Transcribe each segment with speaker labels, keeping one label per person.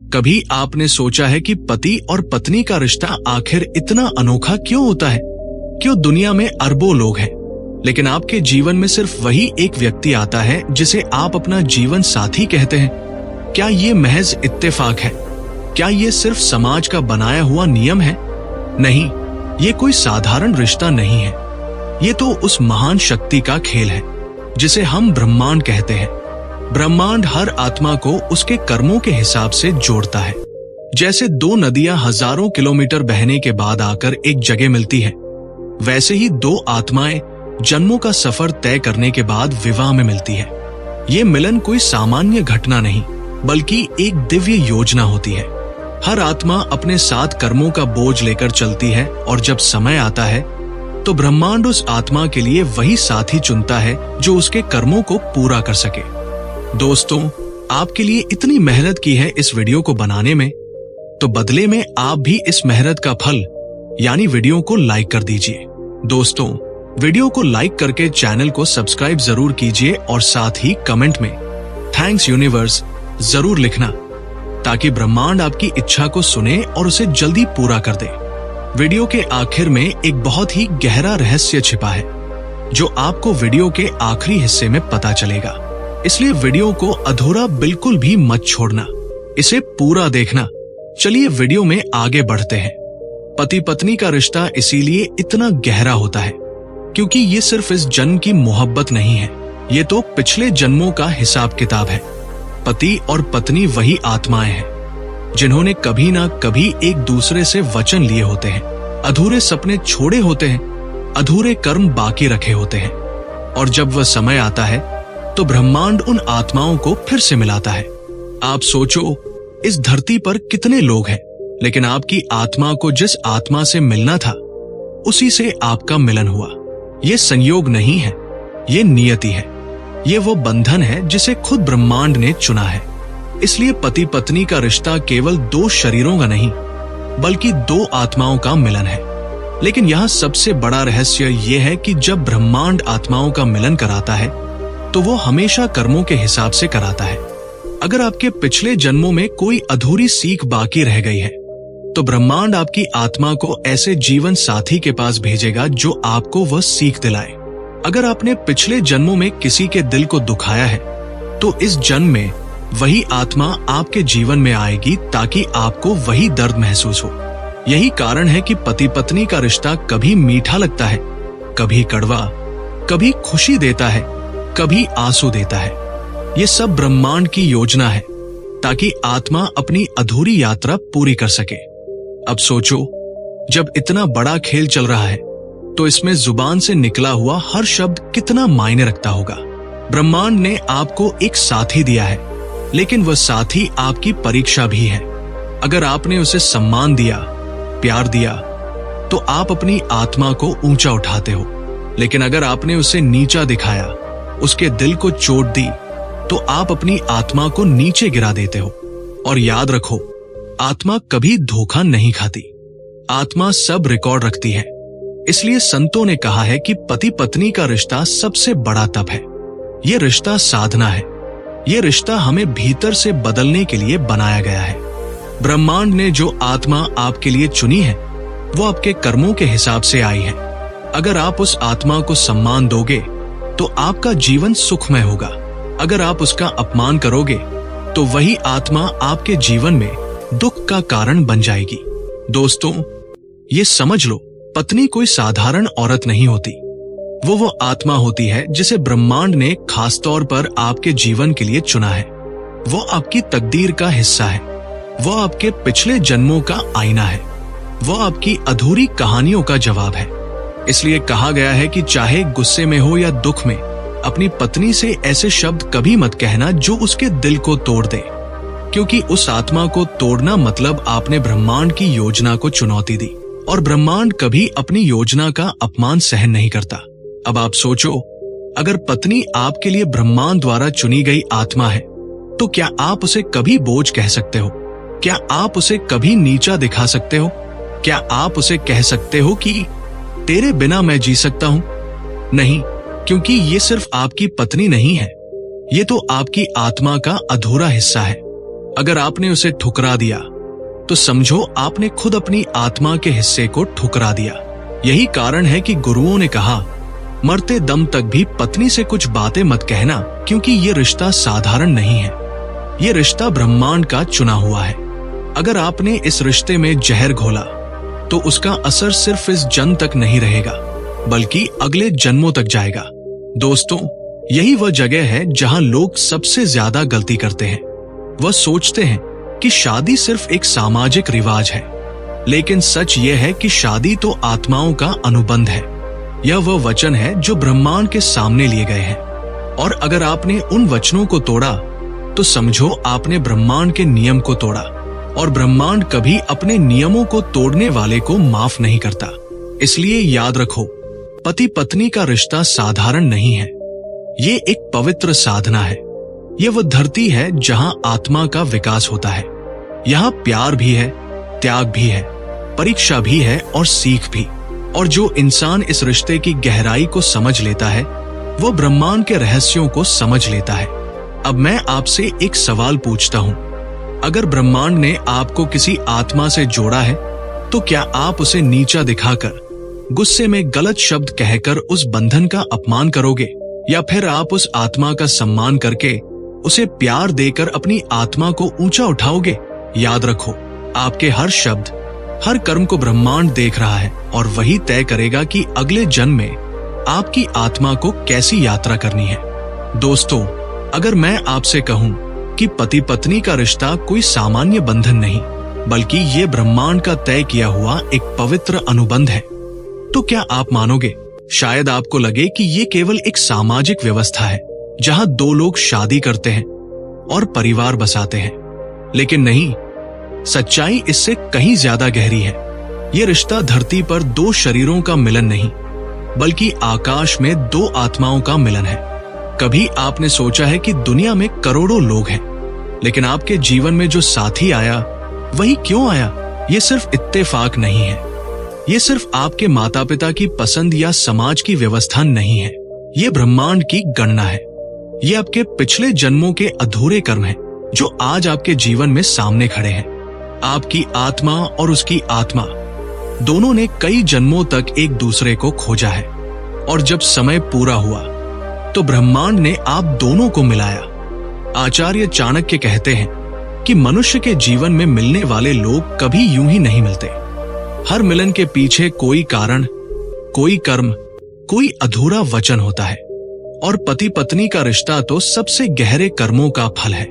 Speaker 1: कभी आपने सोचा है कि पति और पत्नी का रिश्ता आखिर इतना अनोखा क्यों होता है? क्यों दुनिया में अरबों लोग हैं, लेकिन आपके जीवन में सिर्फ वही एक व्यक्ति आता है जिसे आप अपना जीवन साथी कहते हैं? क्या ये महज इत्तेफाक है? क्या ये सिर्फ समाज का बनाया हुआ नियम है? नहीं, ये कोई साधारण रिश्ता नहीं है। ये तो उस महान शक्ति का खेल है जिसे हम ब्रह्मांड कहते हैं। ब्रह्मांड हर आत्मा को उसके कर्मों के हिसाब से जोड़ता है। जैसे दो नदियां हजारों किलोमीटर बहने के बाद आकर एक जगह मिलती है, वैसे ही दो आत्माएं जन्मों का सफर तय करने के बाद विवाह में मिलती है। ये मिलन कोई सामान्य घटना नहीं, बल्कि एक दिव्य योजना होती है। हर आत्मा अपने साथ कर्मों का बोझ लेकर चलती है और जब समय आता है तो ब्रह्मांड उस आत्मा के लिए वही साथी चुनता है जो उसके कर्मों को पूरा कर सके। दोस्तों, आपके लिए इतनी मेहनत की है इस वीडियो को बनाने में, तो बदले में आप भी इस मेहनत का फल यानी वीडियो को लाइक कर दीजिए। दोस्तों, वीडियो को लाइक करके चैनल को सब्सक्राइब जरूर कीजिए और साथ ही कमेंट में थैंक्स यूनिवर्स जरूर लिखना, ताकि ब्रह्मांड आपकी इच्छा को सुने और उसे जल्दी पूरा कर दे। वीडियो के आखिर में एक बहुत ही गहरा रहस्य छिपा है जो आपको वीडियो के आखिरी हिस्से में पता चलेगा, इसलिए वीडियो को अधूरा बिल्कुल भी मत छोड़ना, इसे पूरा देखना। चलिए वीडियो में आगे बढ़ते हैं। पति पत्नी का रिश्ता इसीलिए इतना गहरा होता है क्योंकि ये सिर्फ इस जन्म की मोहब्बत नहीं है, ये तो पिछले जन्मों का हिसाब किताब है। पति और पत्नी वही आत्माएं हैं जिन्होंने कभी ना कभी एक दूसरे से वचन लिए होते हैं, अधूरे सपने छोड़े होते हैं, अधूरे कर्म बाकी रखे होते हैं, और जब वह समय आता है तो ब्रह्मांड उन आत्माओं को फिर से मिलाता है। आप सोचो, इस धरती पर कितने लोग हैं, लेकिन आपकी आत्मा को जिस आत्मा से मिलना था उसी से आपका मिलन हुआ। ये संयोग नहीं है, ये नियति है। ये वो बंधन है जिसे खुद ब्रह्मांड ने चुना है। इसलिए पति पत्नी का रिश्ता केवल दो शरीरों का नहीं, बल्कि दो आत्माओं का मिलन है। लेकिन यहाँ सबसे बड़ा रहस्य ये है कि जब ब्रह्मांड आत्माओं का मिलन कराता है तो वो हमेशा कर्मों के हिसाब से कराता है। अगर आपके पिछले जन्मों में कोई अधूरी सीख बाकी रह गई है तो ब्रह्मांड आपकी आत्मा को ऐसे जीवन साथी के पास भेजेगा जो आपको वह सीख दिलाए। अगर आपने पिछले जन्मों में किसी के दिल को दुखाया है तो इस जन्म में वही आत्मा आपके जीवन में आएगी ताकि आपको वही दर्द महसूस हो। यही कारण है कि पति पत्नी का रिश्ता कभी मीठा लगता है, कभी कड़वा, कभी खुशी देता है, कभी आंसू देता है। ये सब ब्रह्मांड की योजना है ताकि आत्मा अपनी अधूरी यात्रा पूरी कर सके। अब सोचो, जब इतना बड़ा खेल चल रहा है तो इसमें जुबान से निकला हुआ हर शब्द कितना मायने रखता होगा। ब्रह्मांड ने आपको एक साथी दिया है, लेकिन वह साथी आपकी परीक्षा भी है। अगर आपने उसे सम्मान दिया, प्यार दिया, तो आप अपनी आत्मा को ऊंचा उठाते हो, लेकिन अगर आपने उसे नीचा दिखाया, उसके दिल को चोट दी, तो आप अपनी आत्मा को नीचे गिरा देते हो। और याद रखो, आत्मा कभी धोखा नहीं खाती, आत्मा सब रिकॉर्ड रखती है। इसलिए संतों ने कहा है कि पति पत्नी का रिश्ता सबसे बड़ा तप है। यह रिश्ता साधना है। यह रिश्ता हमें भीतर से बदलने के लिए बनाया गया है। ब्रह्मांड ने जो आत्मा आपके लिए चुनी है वो आपके कर्मों के हिसाब से आई है। अगर आप उस आत्मा को सम्मान दोगे तो आपका जीवन सुखमय होगा। अगर आप उसका अपमान करोगे तो वही आत्मा आपके जीवन में दुख का कारण बन जाएगी। दोस्तों, ये समझ लो, पत्नी कोई साधारण औरत नहीं होती। वो आत्मा होती है जिसे ब्रह्मांड ने खास तौर पर आपके जीवन के लिए चुना है। वो आपकी तकदीर का हिस्सा है। वो आपके पिछले जन्मों का आईना है। वो आपकी अधूरी कहानियों का जवाब है। इसलिए कहा गया है कि चाहे गुस्से में हो या दुख में, अपनी पत्नी से ऐसे शब्द कभी मत कहना जो उसके दिल को तोड़ दे, क्योंकि उस आत्मा को तोड़ना मतलब आपने ब्रह्मांड की योजना को चुनौती दी, और ब्रह्मांड कभी अपनी योजना का अपमान सहन नहीं करता। अब आप सोचो, अगर पत्नी आपके लिए ब्रह्मांड द्वारा चुनी गई आत्मा है तो क्या आप उसे कभी बोझ कह सकते हो? क्या आप उसे कभी नीचा दिखा सकते हो? क्या आप उसे कह सकते हो कि तेरे बिना मैं जी सकता हूं? नहीं, क्योंकि ये सिर्फ आपकी पत्नी नहीं है, ये तो आपकी आत्मा का अधूरा हिस्सा है। अगर आपने उसे ठुकरा दिया तो समझो आपने खुद अपनी आत्मा के हिस्से को ठुकरा दिया। यही कारण है कि गुरुओं ने कहा, मरते दम तक भी पत्नी से कुछ बातें मत कहना, क्योंकि ये रिश्ता साधारण नहीं है। ये रिश्ता ब्रह्मांड का चुना हुआ है। अगर आपने इस रिश्ते में जहर घोला तो उसका असर सिर्फ इस जन्म तक नहीं रहेगा, बल्कि अगले जन्मों तक जाएगा। दोस्तों, यही वह जगह है जहां लोग सबसे ज्यादा गलती करते हैं। वह सोचते हैं कि शादी सिर्फ एक सामाजिक रिवाज है, लेकिन सच यह है कि शादी तो आत्माओं का अनुबंध है। यह वह वचन है जो ब्रह्मांड के सामने लिए गए हैं, और अगर आपने उन वचनों को तोड़ा तो समझो आपने ब्रह्मांड के नियम को तोड़ा, और ब्रह्मांड कभी अपने नियमों को तोड़ने वाले को माफ नहीं करता। इसलिए याद रखो, पति पत्नी का रिश्ता साधारण नहीं है। ये एक पवित्र साधना है। ये वह धरती है जहां आत्मा का विकास होता है। यहाँ प्यार भी है, त्याग भी है, परीक्षा भी है और सीख भी। और जो इंसान इस रिश्ते की गहराई को समझ लेता है, वो ब्रह्मांड के रहस्यों को समझ लेता है। अब मैं आपसे एक सवाल पूछता हूँ, अगर ब्रह्मांड ने आपको किसी आत्मा से जोड़ा है, तो क्या आप उसे नीचा दिखाकर, गुस्से में गलत शब्द कहकर उस बंधन का अपमान करोगे, या फिर आप उस आत्मा का सम्मान करके उसे प्यार देकर अपनी आत्मा को ऊंचा उठाओगे? याद रखो, आपके हर शब्द, हर कर्म को ब्रह्मांड देख रहा है, और वही तय करेगा कि अगले जन्म में आपकी आत्मा को कैसी यात्रा करनी है। दोस्तों, अगर मैं आपसे कहूं कि पति पत्नी का रिश्ता कोई सामान्य बंधन नहीं, बल्कि ये ब्रह्मांड का तय किया हुआ एक पवित्र अनुबंध है, तो क्या आप मानोगे? शायद आपको लगे कि ये केवल एक सामाजिक व्यवस्था है जहां दो लोग शादी करते हैं और परिवार बसाते हैं, लेकिन नहीं, सच्चाई इससे कहीं ज्यादा गहरी है। ये रिश्ता धरती पर दो शरीरों का मिलन नहीं, बल्कि आकाश में दो आत्माओं का मिलन है। कभी आपने सोचा है कि दुनिया में करोड़ों लोग हैं, लेकिन आपके जीवन में जो साथी आया, वही क्यों आया? ये सिर्फ इत्तेफाक नहीं है। ये सिर्फ आपके माता पिता की पसंद या समाज की व्यवस्था नहीं है। ये ब्रह्मांड की गणना है। ये आपके पिछले जन्मों के अधूरे कर्म हैं, जो आज आपके जीवन में सामने खड़े हैं। आपकी आत्मा और उसकी आत्मा दोनों ने कई जन्मों तक एक दूसरे को खोजा है, और जब समय पूरा हुआ तो ब्रह्मांड ने आप दोनों को मिलाया। आचार्य चाणक्य कहते हैं कि मनुष्य के जीवन में मिलने वाले लोग कभी यूं ही नहीं मिलते। हर मिलन के पीछे कोई कारण, कोई कर्म, कोई अधूरा वचन होता है, और पति पत्नी का रिश्ता तो सबसे गहरे कर्मों का फल है।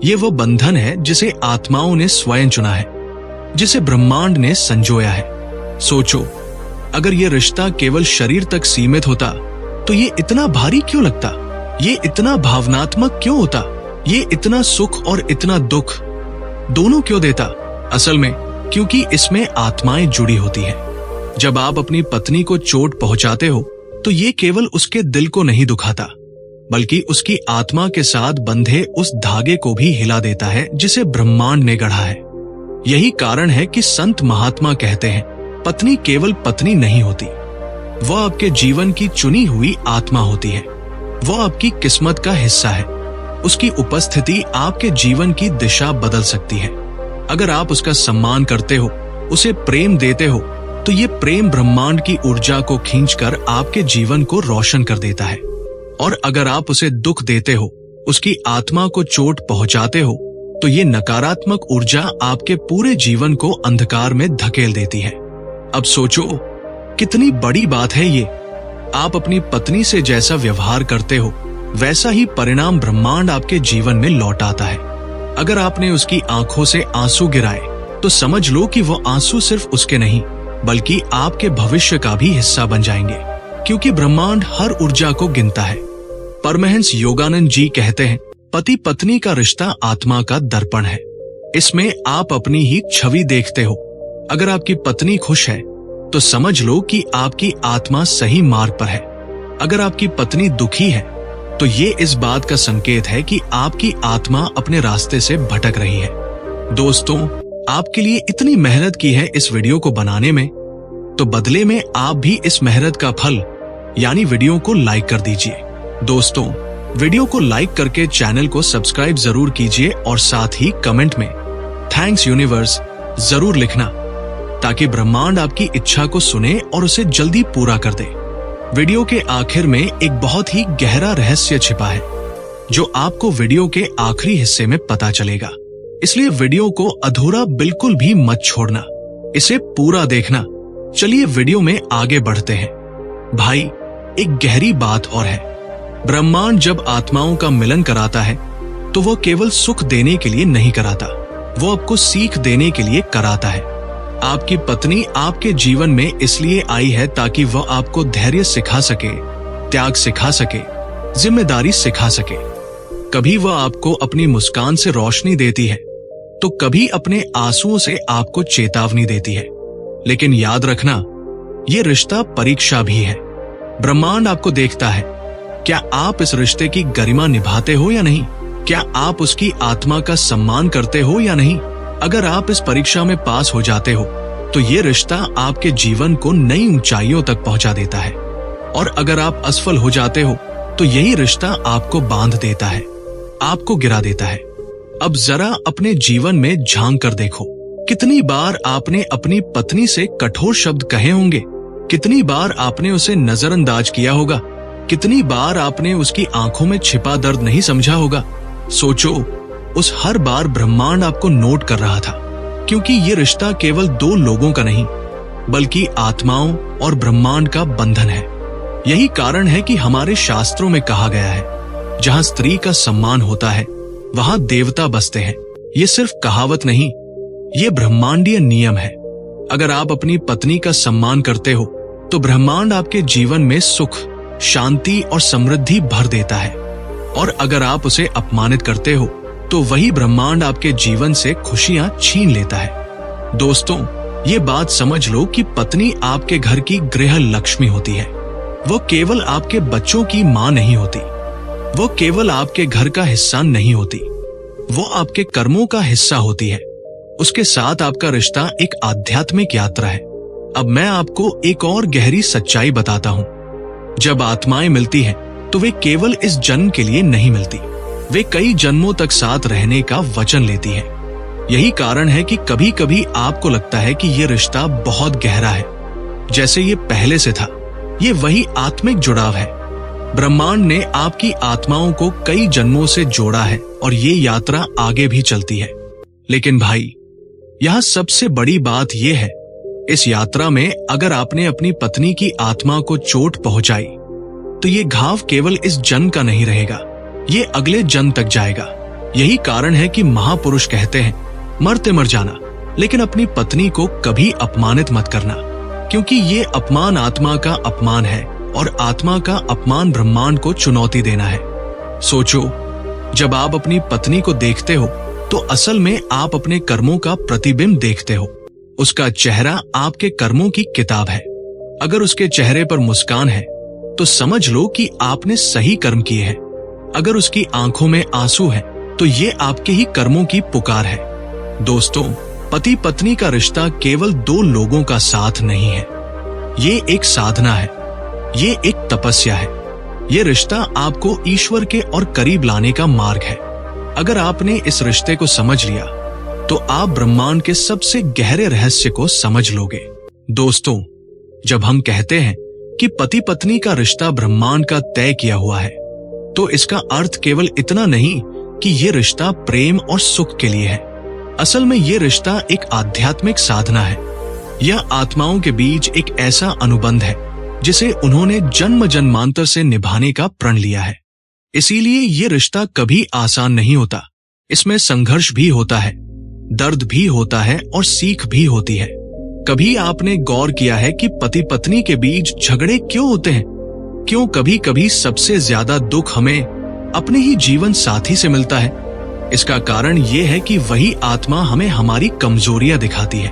Speaker 1: ये वो बंधन है जिसे आत्माओं ने स्वयं चुना है, जिसे ब्रह्मांड ने संजोया है। सोचो, अगर ये रिश्ता केवल शरीर तक सीमित होता तो ये इतना भारी क्यों लगता? ये इतना भावनात्मक क्यों होता? ये इतना सुख और इतना दुख दोनों क्यों देता? असल में क्योंकि इसमें आत्माएं जुड़ी होती हैं। जब आप अपनी पत्नी को चोट पहुंचाते हो तो ये केवल उसके दिल को नहीं दुखाता, बल्कि उसकी आत्मा के साथ बंधे उस धागे को भी हिला देता है जिसे ब्रह्मांड ने गढ़ा है। यही कारण है कि संत महात्मा कहते हैं, पत्नी केवल पत्नी नहीं होती, वह आपके जीवन की चुनी हुई आत्मा होती है। वह आपकी किस्मत का हिस्सा है। उसकी उपस्थिति आपके जीवन की दिशा बदल सकती है। अगर आप उसका सम्मान करते हो, उसे प्रेम देते हो, तो ये प्रेम ब्रह्मांड की ऊर्जा को खींचकर आपके जीवन को रोशन कर देता है। और अगर आप उसे दुख देते हो, उसकी आत्मा को चोट पहुंचाते हो, तो ये नकारात्मक ऊर्जा आपके पूरे जीवन को अंधकार में धकेल देती है। अब सोचो, कितनी बड़ी बात है ये। आप अपनी पत्नी से जैसा व्यवहार करते हो, वैसा ही परिणाम ब्रह्मांड आपके जीवन में लौट आता है। अगर आपने उसकी आंखों से आंसू गिराए, तो समझ लो कि वो आंसू सिर्फ उसके नहीं, बल्कि आपके भविष्य का भी हिस्सा बन जाएंगे, क्योंकि ब्रह्मांड हर ऊर्जा को गिनता है। परमहंस योगानंद जी कहते हैं, पति पत्नी का रिश्ता आत्मा का दर्पण है। इसमें आप अपनी ही छवि देखते हो। अगर आपकी पत्नी खुश है तो समझ लो कि आपकी आत्मा सही मार्ग पर है। अगर आपकी पत्नी दुखी है तो ये इस बात का संकेत है कि आपकी आत्मा अपने रास्ते से भटक रही है। दोस्तों, आपके लिए इतनी मेहनत की है इस वीडियो को बनाने में, तो बदले में आप भी इस मेहनत का फल यानी वीडियो को लाइक कर दीजिए। दोस्तों, वीडियो को लाइक करके चैनल को सब्सक्राइब जरूर कीजिए और साथ ही कमेंट में थैंक्स यूनिवर्स जरूर लिखना, ताकि ब्रह्मांड आपकी इच्छा को सुने और उसे जल्दी पूरा कर दे। वीडियो के आखिर में एक बहुत ही गहरा रहस्य छिपा है, जो आपको वीडियो के आखिरी हिस्से में पता चलेगा। इसलिए वीडियो को अधूरा बिल्कुल भी मत छोड़ना, इसे पूरा देखना। चलिए वीडियो में आगे बढ़ते हैं। भाई, एक गहरी बात और है। ब्रह्मांड जब आत्माओं का मिलन कराता है तो वो केवल सुख देने के लिए नहीं कराता, वो आपको सीख देने के लिए कराता है। आपकी पत्नी आपके जीवन में इसलिए आई है ताकि वह आपको धैर्य सिखा सके, त्याग सिखा सके, जिम्मेदारी सिखा सके। कभी वह आपको अपनी मुस्कान से रोशनी देती है तो कभी अपने आंसुओं से आपको चेतावनी देती है। लेकिन याद रखना, ये रिश्ता परीक्षा भी है। ब्रह्मांड आपको देखता है, क्या आप इस रिश्ते की गरिमा निभाते हो या नहीं? क्या आप उसकी आत्मा का सम्मान करते हो या नहीं? अगर आप इस परीक्षा में पास हो जाते हो तो ये रिश्ता आपके जीवन को नई ऊंचाइयों तक पहुंचा देता है, और अगर आप असफल हो जाते हो तो यही रिश्ता आपको बांध देता है, आपको गिरा देता है। अब जरा अपने जीवन में झांक कर देखो, कितनी बार आपने अपनी पत्नी से कठोर शब्द कहे होंगे, कितनी बार आपने उसे नजरअंदाज किया होगा, कितनी बार आपने उसकी आंखों में छिपा दर्द नहीं समझा होगा। सोचो, उस हर बार ब्रह्मांड आपको नोट कर रहा था, क्योंकि ये रिश्ता केवल दो लोगों का नहीं बल्कि आत्माओं और ब्रह्मांड का बंधन है। यही कारण है कि हमारे शास्त्रों में कहा गया है, जहां स्त्री का सम्मान होता है वहां देवता बसते हैं। ये सिर्फ कहावत नहीं, ये ब्रह्मांडीय नियम है। अगर आप अपनी पत्नी का सम्मान करते हो तो ब्रह्मांड आपके जीवन में सुख, शांति और समृद्धि भर देता है, और अगर आप उसे अपमानित करते हो तो वही ब्रह्मांड आपके जीवन से खुशियां छीन लेता है। दोस्तों, ये बात समझ लो कि पत्नी आपके घर की गृह लक्ष्मी होती है। वो केवल आपके बच्चों की मां नहीं होती, वो केवल आपके घर का हिस्सा नहीं होती, वो आपके कर्मों का हिस्सा होती है। उसके साथ आपका रिश्ता एक आध्यात्मिक यात्रा है। अब मैं आपको एक और गहरी सच्चाई बताता हूँ। जब आत्माएं मिलती हैं, तो वे केवल इस जन्म के लिए नहीं मिलती, वे कई जन्मों तक साथ रहने का वचन लेती हैं। यही कारण है कि कभी कभी आपको लगता है कि ये रिश्ता बहुत गहरा है, जैसे ये पहले से था। ये वही आत्मिक जुड़ाव है। ब्रह्मांड ने आपकी आत्माओं को कई जन्मों से जोड़ा है और ये यात्रा आगे भी चलती है। लेकिन भाई, यहाँ सबसे बड़ी बात यह है, इस यात्रा में अगर आपने अपनी पत्नी की आत्मा को चोट पहुंचाई तो ये घाव केवल इस जन्म का नहीं रहेगा, ये अगले जन्म तक जाएगा। यही कारण है कि महापुरुष कहते हैं, मरते मर जाना, लेकिन अपनी पत्नी को कभी अपमानित मत करना, क्योंकि ये अपमान आत्मा का अपमान है और आत्मा का अपमान ब्रह्मांड को चुनौती देना है। सोचो, जब आप अपनी पत्नी को देखते हो तो असल में आप अपने कर्मों का प्रतिबिंब देखते हो। उसका चेहरा आपके कर्मों की किताब है। अगर उसके चेहरे पर मुस्कान है तो समझ लो कि आपने सही कर्म किए हैं। अगर उसकी आंखों में आंसू है तो ये आपके ही कर्मों की पुकार है। दोस्तों, पति पत्नी का रिश्ता केवल दो लोगों का साथ नहीं है, ये एक साधना है, ये एक तपस्या है। ये रिश्ता आपको ईश्वर के और करीब लाने का मार्ग है। अगर आपने इस रिश्ते को समझ लिया तो आप ब्रह्मांड के सबसे गहरे रहस्य को समझ लोगे। दोस्तों, जब हम कहते हैं कि पति पत्नी का रिश्ता ब्रह्मांड का तय किया हुआ है, तो इसका अर्थ केवल इतना नहीं कि ये रिश्ता प्रेम और सुख के लिए है। असल में ये रिश्ता एक आध्यात्मिक साधना है। यह आत्माओं के बीच एक ऐसा अनुबंध है जिसे उन्होंने जन्म जन्मांतर से निभाने का प्रण लिया है। इसीलिए ये रिश्ता कभी आसान नहीं होता। इसमें संघर्ष भी होता है, दर्द भी होता है और सीख भी होती है। कभी आपने गौर किया है कि पति पत्नी के बीच झगड़े क्यों होते हैं? क्यों कभी कभी सबसे ज्यादा दुख हमें अपने ही जीवन साथी से मिलता है? इसका कारण ये है कि वही आत्मा हमें हमारी कमजोरियां दिखाती है।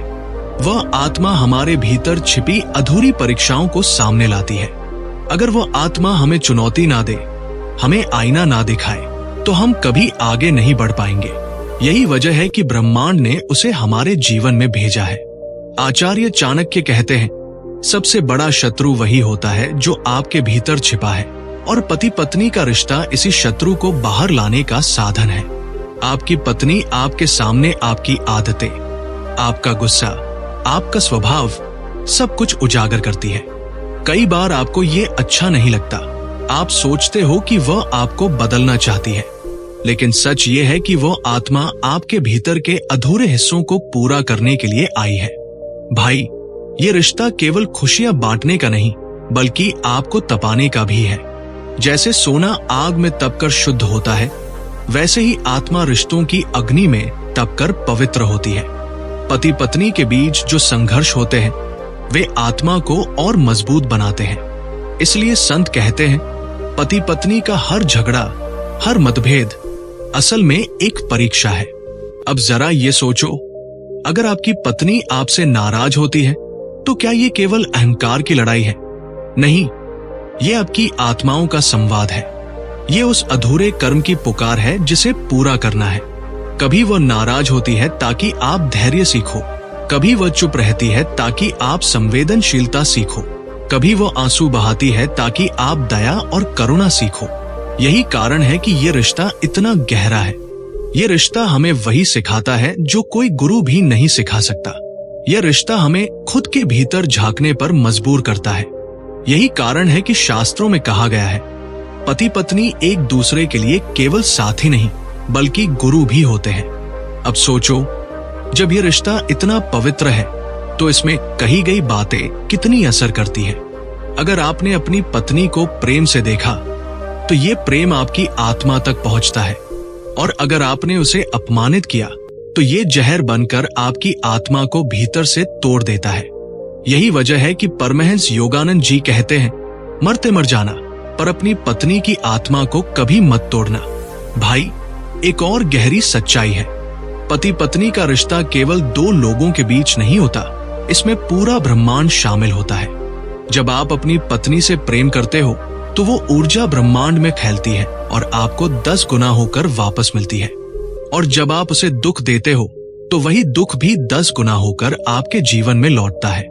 Speaker 1: वह आत्मा हमारे भीतर छिपी अधूरी परीक्षाओं को सामने लाती है। अगर वह आत्मा हमें चुनौती ना दे, हमें आईना ना दिखाए, तो हम कभी आगे नहीं बढ़ पाएंगे। यही वजह है कि ब्रह्मांड ने उसे हमारे जीवन में भेजा है। आचार्य चाणक्य कहते हैं, सबसे बड़ा शत्रु वही होता है जो आपके भीतर छिपा है और पति पत्नी का रिश्ता इसी शत्रु को बाहर लाने का साधन है। आपकी पत्नी आपके सामने आपकी आदतें, आपका गुस्सा, आपका स्वभाव सब कुछ उजागर करती है। कई बार आपको ये अच्छा नहीं लगता, आप सोचते हो कि वह आपको बदलना चाहती है, लेकिन सच ये है कि वह आत्मा आपके भीतर के अधूरे हिस्सों को पूरा करने के लिए आई है। भाई, ये रिश्ता केवल खुशियां बांटने का नहीं बल्कि आपको तपाने का भी है। जैसे सोना आग में तपकर शुद्ध होता है, वैसे ही आत्मा रिश्तों की अग्नि में तपकर पवित्र होती है। पति पत्नी के बीच जो संघर्ष होते हैं वे आत्मा को और मजबूत बनाते हैं। इसलिए संत कहते हैं, पति पत्नी का हर झगड़ा, हर मतभेद असल में एक परीक्षा है। अब जरा ये सोचो, अगर आपकी पत्नी आपसे नाराज होती है तो क्या ये केवल अहंकार की लड़ाई है? नहीं, ये आपकी आत्माओं का संवाद है। ये उस अधूरे कर्म की पुकार है जिसे पूरा करना है। कभी वह नाराज होती है ताकि आप धैर्य सीखो, कभी वह चुप रहती है ताकि आप संवेदनशीलता सीखो, कभी वह आंसू बहाती है ताकि आप दया और करुणा सीखो। यही कारण है कि ये रिश्ता इतना गहरा है। ये रिश्ता हमें वही सिखाता है जो कोई गुरु भी नहीं सिखा सकता। यह रिश्ता हमें खुद के भीतर झांकने पर मजबूर करता है। यही कारण है कि शास्त्रों में कहा गया है, पति पत्नी एक दूसरे के लिए केवल साथी नहीं बल्कि गुरु भी होते हैं। अब सोचो, जब यह रिश्ता इतना पवित्र है तो इसमें कही गई बातें कितनी असर करती है। अगर आपने अपनी पत्नी को प्रेम से देखा तो ये प्रेम आपकी आत्मा तक पहुंचता है, और अगर आपने उसे अपमानित किया तो ये जहर बनकर आपकी आत्मा को भीतर से तोड़ देता है। यही वजह है कि परमहंस योगानंद जी कहते हैं, मरते मर जाना पर अपनी पत्नी की आत्मा को कभी मत तोड़ना। भाई, एक और गहरी सच्चाई है, पति पत्नी का रिश्ता केवल दो लोगों के बीच नहीं होता, इसमें पूरा ब्रह्मांड शामिल होता है। जब आप अपनी पत्नी से प्रेम करते हो तो वो ऊर्जा ब्रह्मांड में फैलती है और आपको 10 गुना होकर वापस मिलती है। और जब आप उसे दुख देते हो तो वही दुख भी 10 गुना होकर आपके जीवन में लौटता है।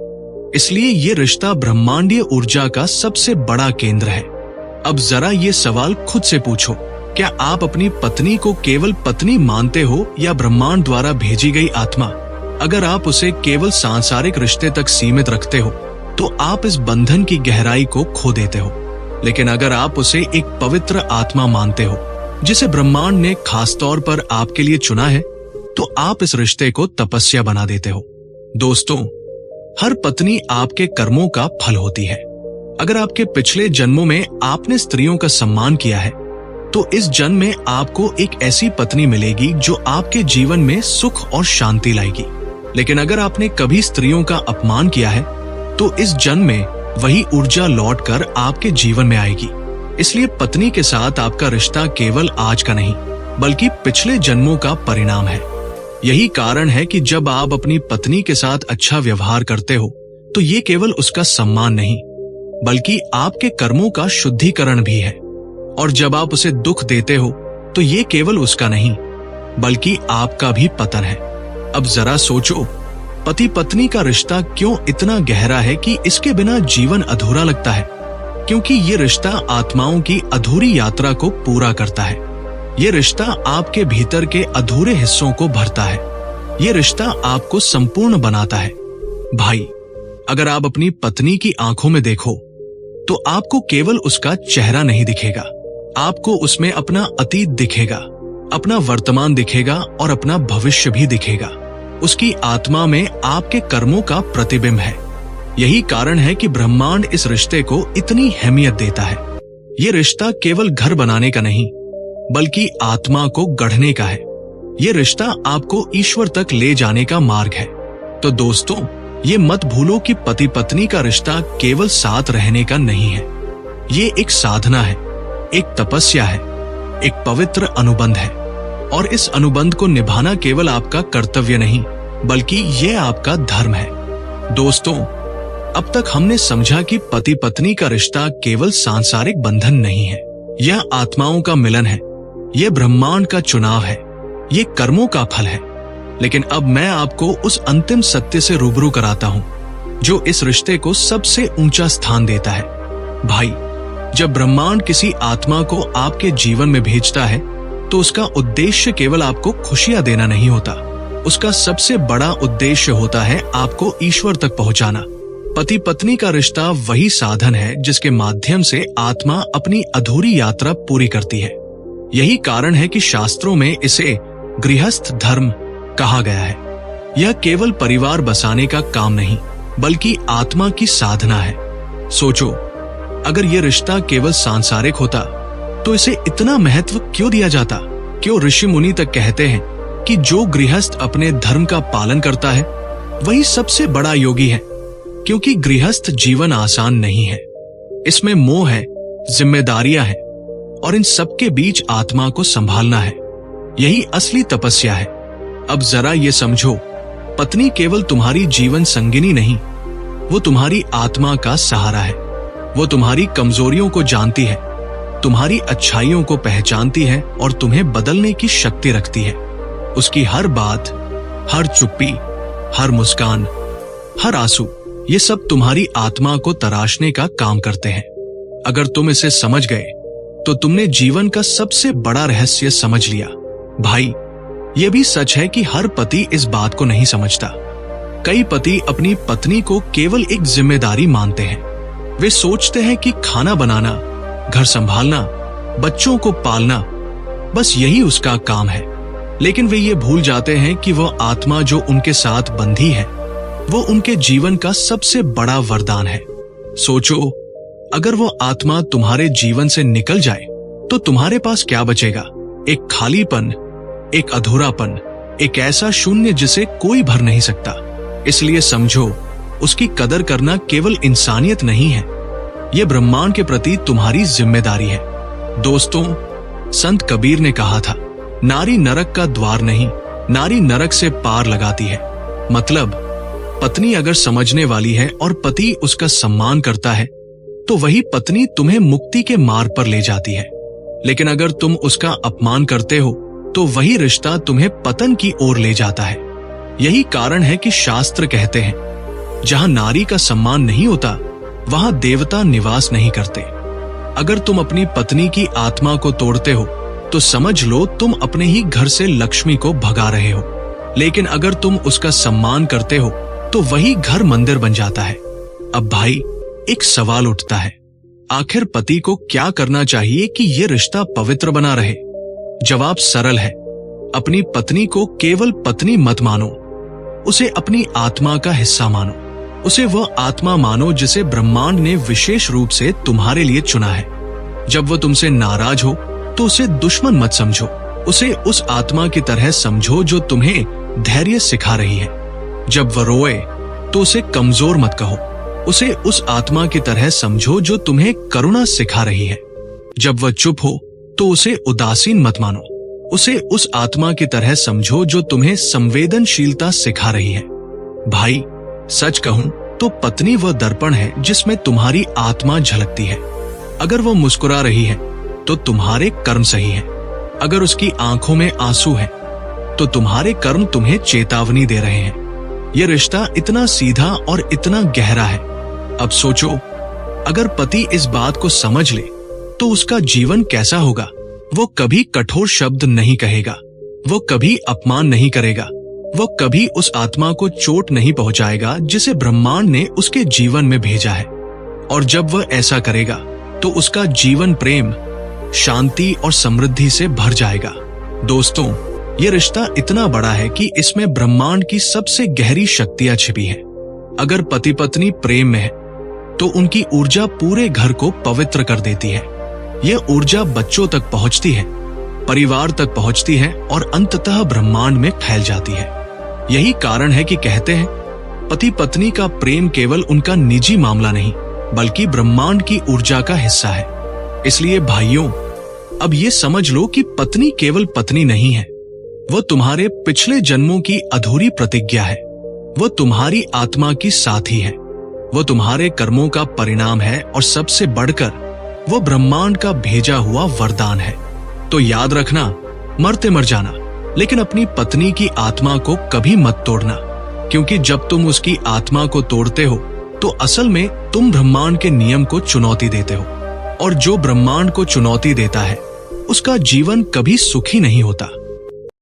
Speaker 1: इसलिए ये रिश्ता ब्रह्मांडीय ऊर्जा का सबसे बड़ा केंद्र है। अब जरा ये सवाल खुद से पूछो, क्या आप अपनी पत्नी को केवल पत्नी मानते हो या ब्रह्मांड द्वारा भेजी गई आत्मा? अगर आप उसे केवल सांसारिक रिश्ते तक सीमित रखते हो तो आप इस बंधन की गहराई को खो देते हो। लेकिन अगर आप उसे एक पवित्र आत्मा मानते हो जिसे ब्रह्मांड ने खास तौर पर आपके लिए चुना है, तो आप इस रिश्ते को तपस्या बना देते हो। दोस्तों, हर पत्नी आपके कर्मों का फल होती है। अगर आपके पिछले जन्मों में आपने स्त्रियों का सम्मान किया है तो इस जन्म में आपको एक ऐसी पत्नी मिलेगी जो आपके जीवन में सुख और शांति लाएगी। लेकिन अगर आपने कभी स्त्रियों का अपमान किया है तो इस जन्म में वही ऊर्जा लौटकर आपके जीवन में आएगी। इसलिए पत्नी के साथ आपका रिश्ता केवल आज का नहीं बल्कि पिछले जन्मों का परिणाम है। यही कारण है कि जब आप अपनी पत्नी के साथ अच्छा व्यवहार करते हो तो ये केवल उसका सम्मान नहीं बल्कि आपके कर्मों का शुद्धिकरण भी है। और जब आप उसे दुख देते हो तो ये केवल उसका नहीं बल्कि आपका भी पतन है। अब जरा सोचो, पति पत्नी का रिश्ता क्यों इतना गहरा है कि इसके बिना जीवन अधूरा लगता है? क्योंकि ये रिश्ता आत्माओं की अधूरी यात्रा को पूरा करता है। ये रिश्ता आपके भीतर के अधूरे हिस्सों को भरता है। ये रिश्ता आपको संपूर्ण बनाता है। भाई, अगर आप अपनी पत्नी की आंखों में देखो तो आपको केवल उसका चेहरा नहीं दिखेगा, आपको उसमें अपना अतीत दिखेगा, अपना वर्तमान दिखेगा और अपना भविष्य भी दिखेगा। उसकी आत्मा में आपके कर्मों का प्रतिबिंब है। यही कारण है कि ब्रह्मांड इस रिश्ते को इतनी अहमियत देता है। ये रिश्ता केवल घर बनाने का नहीं बल्कि आत्मा को गढ़ने का है। ये रिश्ता आपको ईश्वर तक ले जाने का मार्ग है। तो दोस्तों, ये मत भूलो कि पति पत्नी का रिश्ता केवल साथ रहने का नहीं है। ये एक साधना है, एक तपस्या है, एक पवित्र अनुबंध है। और इस अनुबंध को निभाना केवल आपका कर्तव्य नहीं बल्कि यह आपका धर्म है। दोस्तों, अब तक हमने समझा कि पति पत्नी का रिश्ता केवल सांसारिक बंधन नहीं है, यह आत्माओं का मिलन है, यह ब्रह्मांड का चुनाव है, ये कर्मों का फल है। लेकिन अब मैं आपको उस अंतिम सत्य से रूबरू कराता हूं जो इस रिश्ते को सबसे ऊंचा स्थान देता है। भाई, जब ब्रह्मांड किसी आत्मा को आपके जीवन में भेजता है तो उसका उद्देश्य केवल आपको खुशियां देना नहीं होता, उसका सबसे बड़ा उद्देश्य होता है आपको ईश्वर तक पहुंचाना। पति पत्नी का रिश्ता वही साधन है जिसके माध्यम से आत्मा अपनी अधूरी यात्रा पूरी करती है। यही कारण है कि शास्त्रों में इसे गृहस्थ धर्म कहा गया है। यह केवल परिवार बसाने का काम नहीं बल्कि आत्मा की साधना है। सोचो, अगर यह रिश्ता केवल सांसारिक होता तो इसे इतना महत्व क्यों दिया जाता? क्यों ऋषि मुनि तक कहते हैं कि जो गृहस्थ अपने धर्म का पालन करता है वही सबसे बड़ा योगी है? क्योंकि गृहस्थ जीवन आसान नहीं है, इसमें मोह है, जिम्मेदारियां हैं और इन सबके बीच आत्मा को संभालना है। यही असली तपस्या है। अब जरा ये समझो, पत्नी केवल तुम्हारी जीवन संगिनी नहीं, वो तुम्हारी आत्मा का सहारा है। वो तुम्हारी कमजोरियों को जानती है, तुम्हारी अच्छाइयों को पहचानती है और तुम्हें बदलने की शक्ति रखती है। उसकी हर बात, हर चुप्पी, हर मुस्कान, हर आंसू, ये सब तुम्हारी आत्मा को तराशने का काम करते हैं। अगर तुम इसे समझ गए तो तुमने जीवन का सबसे बड़ा रहस्य समझ लिया। भाई, यह भी सच है कि हर पति इस बात को नहीं समझता। कई पति अपनी पत्नी को केवल एक जिम्मेदारी मानते हैं। वे सोचते हैं कि खाना बनाना, घर संभालना, बच्चों को पालना, बस यही उसका काम है। लेकिन वे ये भूल जाते हैं कि वह आत्मा जो उनके साथ बंधी है वो उनके जीवन का सबसे बड़ा वरदान है। सोचो, अगर वो आत्मा तुम्हारे जीवन से निकल जाए तो तुम्हारे पास क्या बचेगा? एक खालीपन, एक अधूरापन, एक ऐसा शून्य जिसे कोई भर नहीं सकता। इसलिए समझो, उसकी कदर करना केवल इंसानियत नहीं है, यह ब्रह्मांड के प्रति तुम्हारी जिम्मेदारी है। दोस्तों, संत कबीर ने कहा था, नारी नरक का द्वार नहीं, नारी नरक से पार लगाती है। मतलब, पत्नी अगर समझने वाली है और पति उसका सम्मान करता है तो वही पत्नी तुम्हें मुक्ति के मार्ग पर ले जाती है। लेकिन अगर तुम उसका अपमान करते हो तो वही रिश्ता तुम्हें पतन की ओर ले जाता है। यही कारण है कि शास्त्र कहते हैं, जहां नारी का सम्मान नहीं होता वहां देवता निवास नहीं करते। अगर तुम अपनी पत्नी की आत्मा को तोड़ते हो तो समझ लो तुम अपने ही घर से लक्ष्मी को भगा रहे हो। लेकिन अगर तुम उसका सम्मान करते हो तो वही घर मंदिर बन जाता है। अब भाई, एक सवाल उठता है, आखिर पति को क्या करना चाहिए कि यह रिश्ता पवित्र बना रहे? जवाब सरल है, अपनी पत्नी को केवल पत्नी मत मानो, उसे अपनी आत्मा का हिस्सा मानो। उसे वह आत्मा मानो जिसे ब्रह्मांड ने विशेष रूप से तुम्हारे लिए चुना है। जब वह तुमसे नाराज हो तो उसे दुश्मन मत समझो, उसे उस आत्मा की तरह समझो जो तुम्हें धैर्य सिखा रही है। जब वह रोए तो उसे कमजोर मत कहो, उसे उस आत्मा की तरह समझो जो तुम्हें करुणा सिखा रही है। जब वह चुप हो तो उसे उदासीन मत मानो, उसे उस आत्मा की तरह समझो जो तुम्हें संवेदनशीलता सिखा रही है। भाई, सच कहूं तो पत्नी वह दर्पण है जिसमें तुम्हारी आत्मा झलकती है। अगर वह मुस्कुरा रही है तो तुम्हारे कर्म सही है, अगर उसकी आंखों में आंसू है तो तुम्हारे कर्म तुम्हें चेतावनी दे रहे हैं। यह रिश्ता इतना सीधा और इतना गहरा है। अब सोचो, अगर पति इस बात को समझ ले तो उसका जीवन कैसा होगा? वो कभी कठोर शब्द नहीं कहेगा, वो कभी अपमान नहीं करेगा, वो कभी उस आत्मा को चोट नहीं पहुंचाएगा जिसे ब्रह्मांड ने उसके जीवन में भेजा है। और जब वह ऐसा करेगा तो उसका जीवन प्रेम, शांति और समृद्धि से भर जाएगा। दोस्तों, यह रिश्ता इतना बड़ा है कि इसमें ब्रह्मांड की सबसे गहरी शक्तियां छिपी हैं। अगर पति पत्नी प्रेम में है तो उनकी ऊर्जा पूरे घर को पवित्र कर देती है। यह ऊर्जा बच्चों तक पहुंचती है, परिवार तक पहुंचती है और अंततः ब्रह्मांड में फैल जाती है। यही कारण है कि कहते हैं, पति पत्नी का प्रेम केवल उनका निजी मामला नहीं बल्कि ब्रह्मांड की ऊर्जा का हिस्सा है। इसलिए भाइयों, अब ये समझ लो कि पत्नी केवल पत्नी नहीं है, वो तुम्हारे पिछले जन्मों की अधूरी प्रतिज्ञा है, वो तुम्हारी आत्मा की साथी है, वो तुम्हारे कर्मों का परिणाम है और सबसे बढ़कर वो ब्रह्मांड का भेजा हुआ वरदान है। तो याद रखना, मरते मर जाना, लेकिन अपनी पत्नी की आत्मा को कभी मत तोड़ना, क्योंकि जब तुम उसकी आत्मा को तोड़ते हो तो असल में तुम ब्रह्मांड के नियम को चुनौती देते हो। और जो ब्रह्मांड को चुनौती देता है उसका जीवन कभी सुखी नहीं होता।